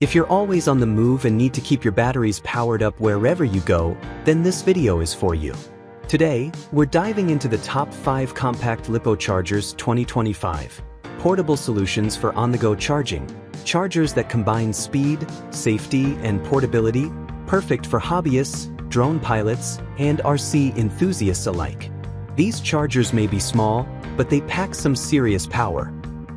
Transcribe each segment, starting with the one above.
If you're always on the move and need to keep your batteries powered up wherever you go, then this video is for you. Today, we're diving into the top 5 Compact Lipo Chargers 2025. Portable solutions for on-the-go charging. Chargers that combine speed, safety, and portability, perfect for hobbyists, drone pilots, and RC enthusiasts alike. These chargers may be small, but they pack some serious power.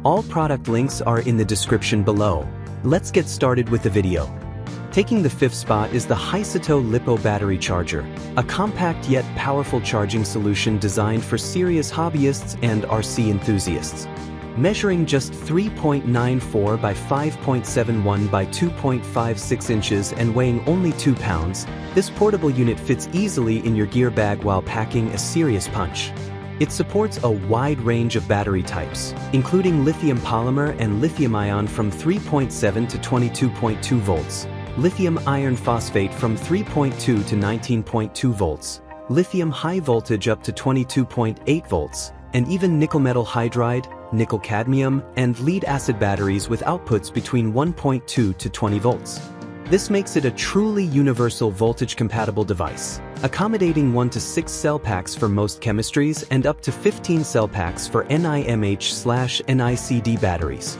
All product links are in the description below. Let's get started with the video. Taking the 5th spot is the Haisito Lipo Battery Charger, a compact yet powerful charging solution designed for serious hobbyists and RC enthusiasts. Measuring just 3.94 by 5.71 by 2.56 inches and weighing only 2 pounds, this portable unit fits easily in your gear bag while packing a serious punch. It supports a wide range of battery types, including lithium polymer and lithium-ion from 3.7 to 22.2 volts, lithium iron phosphate from 3.2 to 19.2 volts, lithium high voltage up to 22.8 volts, and even nickel metal hydride, nickel cadmium, and lead acid batteries with outputs between 1.2 to 20 volts. This makes it a truly universal voltage-compatible device, accommodating 1 to 6 cell packs for most chemistries and up to 15 cell packs for NIMH/NICD batteries.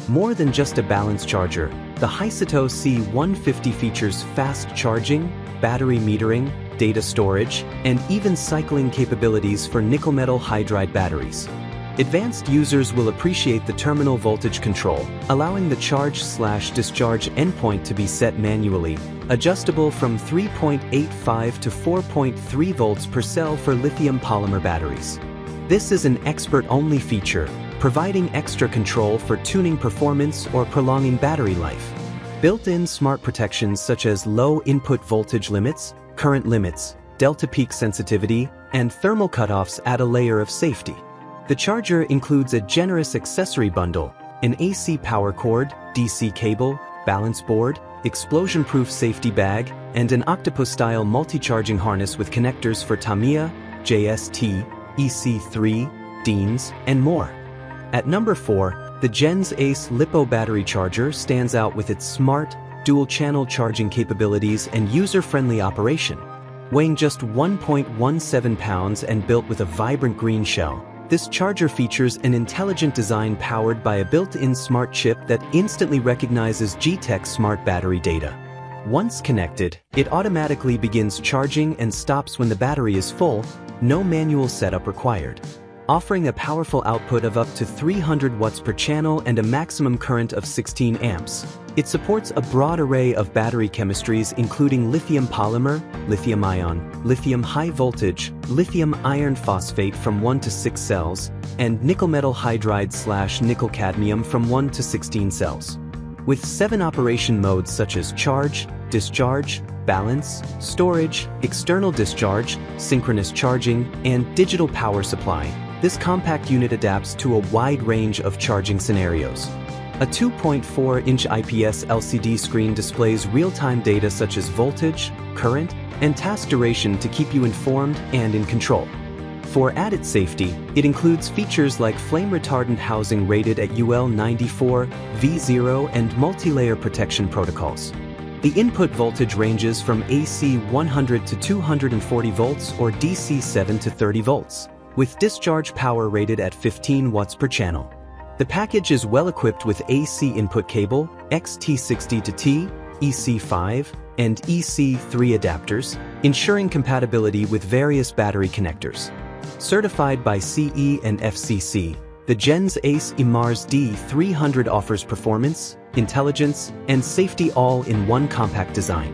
More than just a balance charger, the Haisito C150 features fast charging, battery metering, data storage, and even cycling capabilities for nickel metal hydride batteries. Advanced users will appreciate the terminal voltage control, allowing the charge/discharge endpoint to be set manually, adjustable from 3.85 to 4.3 volts per cell for lithium polymer batteries. This is an expert-only feature, providing extra control for tuning performance or prolonging battery life. Built-in smart protections such as low input voltage limits, current limits, delta peak sensitivity, and thermal cutoffs add a layer of safety. The charger includes a generous accessory bundle, an AC power cord, DC cable, balance board, explosion-proof safety bag, and an octopus-style multi-charging harness with connectors for Tamiya, JST, EC3, Deans, and more. At number 4, the Gens Ace Lipo Battery Charger stands out with its smart, dual-channel charging capabilities and user-friendly operation. Weighing just 1.17 pounds and built with a vibrant green shell, this charger features an intelligent design powered by a built-in smart chip that instantly recognizes G-Tech smart battery data. Once connected, it automatically begins charging and stops when the battery is full, no manual setup required. Offering a powerful output of up to 300 watts per channel and a maximum current of 16 amps. It supports a broad array of battery chemistries including lithium polymer, lithium-ion, lithium high voltage, lithium iron phosphate from 1 to 6 cells, and nickel metal hydride/nickel cadmium from 1 to 16 cells. With 7 operation modes such as charge, discharge, balance, storage, external discharge, synchronous charging, and digital power supply, this compact unit adapts to a wide range of charging scenarios. A 2.4-inch IPS LCD screen displays real-time data such as voltage, current, and task duration to keep you informed and in control. For added safety, it includes features like flame-retardant housing rated at UL 94, V0 and multi-layer protection protocols. The input voltage ranges from AC 100 to 240 volts or DC 7 to 30 volts, with discharge power rated at 15 watts per channel. The package is well equipped with AC input cable, XT60 to T, EC5, and EC3 adapters, ensuring compatibility with various battery connectors. Certified by CE and FCC, the Gens Ace EMARS D300 offers performance, intelligence, and safety all in one compact design.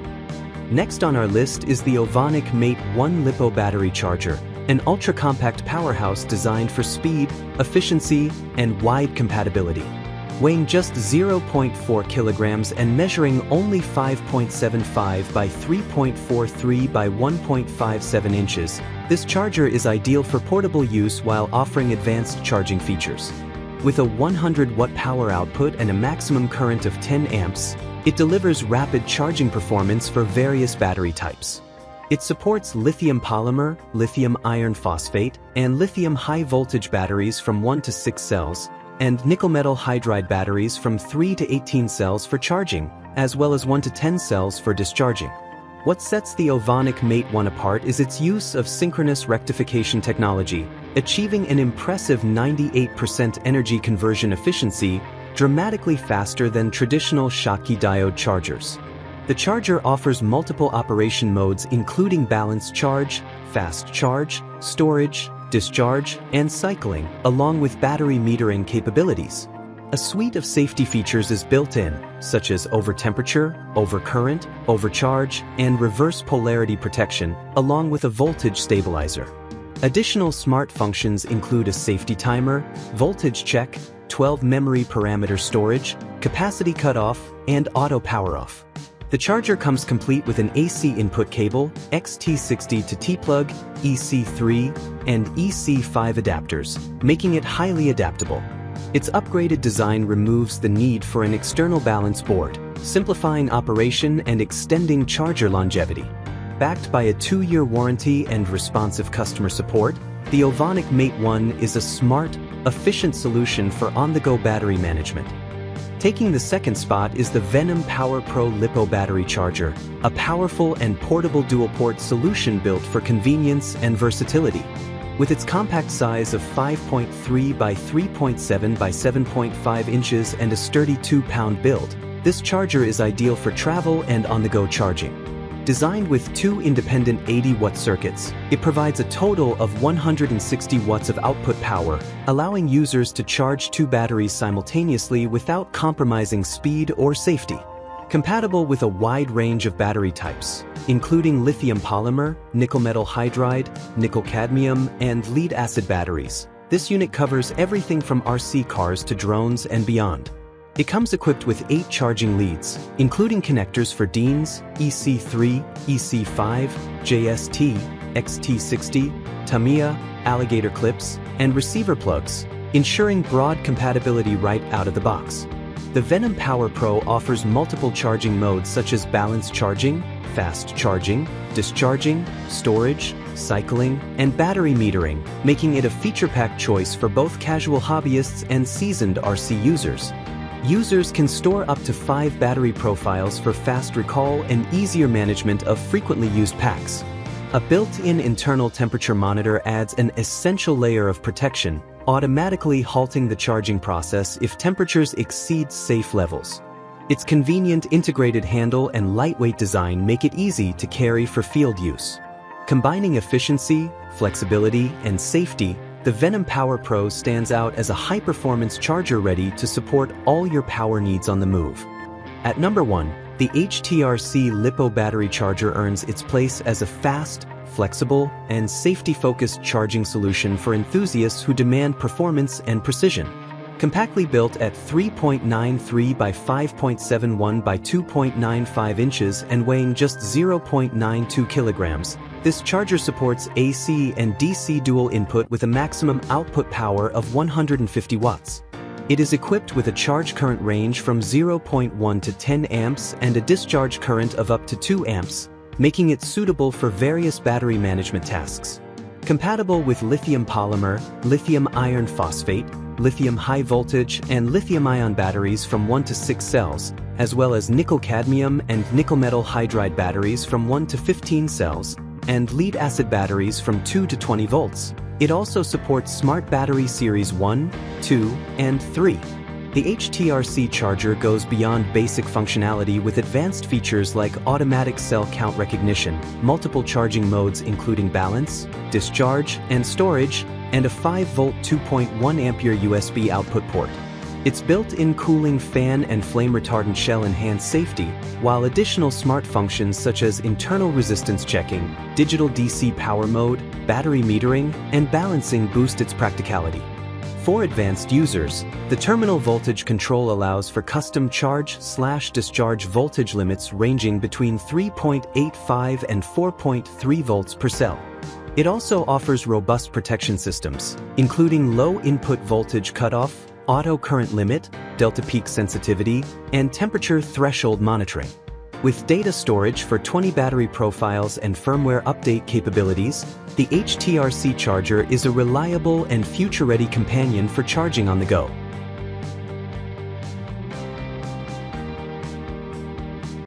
Next on our list is the Ovonic Mate 1 Lipo Battery Charger, an ultra-compact powerhouse designed for speed, efficiency, and wide compatibility. Weighing just 0.4 kilograms and measuring only 5.75 by 3.43 by 1.57 inches, this charger is ideal for portable use while offering advanced charging features. With a 100-watt power output and a maximum current of 10 amps, it delivers rapid charging performance for various battery types. It supports lithium polymer, lithium iron phosphate, and lithium high voltage batteries from 1 to 6 cells, and nickel metal hydride batteries from 3 to 18 cells for charging, as well as 1 to 10 cells for discharging. What sets the Ovonic Mate 1 apart is its use of synchronous rectification technology, achieving an impressive 98% energy conversion efficiency, dramatically faster than traditional Schottky diode chargers. The charger offers multiple operation modes including balance charge, fast charge, storage, discharge, and cycling, along with battery metering capabilities. A suite of safety features is built in, such as over-temperature, over-current, overcharge, and reverse polarity protection, along with a voltage stabilizer. Additional smart functions include a safety timer, voltage check, 12 memory parameter storage, capacity cutoff, and auto power-off. The charger comes complete with an AC input cable, XT60 to T-plug, EC3, and EC5 adapters, making it highly adaptable. Its upgraded design removes the need for an external balance board, simplifying operation and extending charger longevity. Backed by a 2-year warranty and responsive customer support, the Ovonic Mate 1 is a smart, efficient solution for on-the-go battery management. Taking the second spot is the Venom Power Pro Lipo Battery Charger, a powerful and portable dual-port solution built for convenience and versatility. With its compact size of 5.3 by 3.7 by 7.5 inches and a sturdy 2-pound build, this charger is ideal for travel and on-the-go charging. Designed with 2 independent 80-watt circuits, it provides a total of 160 watts of output power, allowing users to charge 2 batteries simultaneously without compromising speed or safety. Compatible with a wide range of battery types, including lithium polymer, nickel metal hydride, nickel cadmium, and lead-acid batteries, this unit covers everything from RC cars to drones and beyond. It comes equipped with 8 charging leads, including connectors for DINs, EC3, EC5, JST, XT60, Tamiya, alligator clips, and receiver plugs, ensuring broad compatibility right out of the box. The Venom Power Pro offers multiple charging modes such as balance charging, fast charging, discharging, storage, cycling, and battery metering, making it a feature-packed choice for both casual hobbyists and seasoned RC users. Users can store up to 5 battery profiles for fast recall and easier management of frequently used packs. A built-in internal temperature monitor adds an essential layer of protection, automatically halting the charging process if temperatures exceed safe levels. Its convenient integrated handle and lightweight design make it easy to carry for field use. Combining efficiency, flexibility, and safety, the Venom Power Pro stands out as a high-performance charger ready to support all your power needs on the move. At number 1, the Htrc Lipo Battery Charger earns its place as a fast, flexible, and safety-focused charging solution for enthusiasts who demand performance and precision. Compactly built at 3.93 by 5.71 by 2.95 inches and weighing just 0.92 kilograms, this charger supports AC and DC dual input with a maximum output power of 150 watts. It is equipped with a charge current range from 0.1 to 10 amps and a discharge current of up to 2 amps, making it suitable for various battery management tasks. Compatible with lithium polymer, lithium iron phosphate, lithium high voltage, and lithium-ion batteries from 1 to 6 cells, as well as nickel cadmium and nickel metal hydride batteries from 1 to 15 cells, and lead-acid batteries from 2 to 20 volts. It also supports Smart Battery Series 1, 2, and 3. The Htrc charger goes beyond basic functionality with advanced features like automatic cell count recognition, multiple charging modes including balance, discharge, and storage, and a 5-volt 2.1 ampere USB output port. Its built-in cooling fan and flame retardant shell enhance safety, while additional smart functions such as internal resistance checking, digital DC power mode, battery metering, and balancing boost its practicality. For advanced users, the terminal voltage control allows for custom charge/discharge voltage limits ranging between 3.85 and 4.3 volts per cell. It also offers robust protection systems, including low input voltage cutoff, auto current limit, delta peak sensitivity, and temperature threshold monitoring. With data storage for 20 battery profiles and firmware update capabilities, the Htrc charger is a reliable and future-ready companion for charging on the go.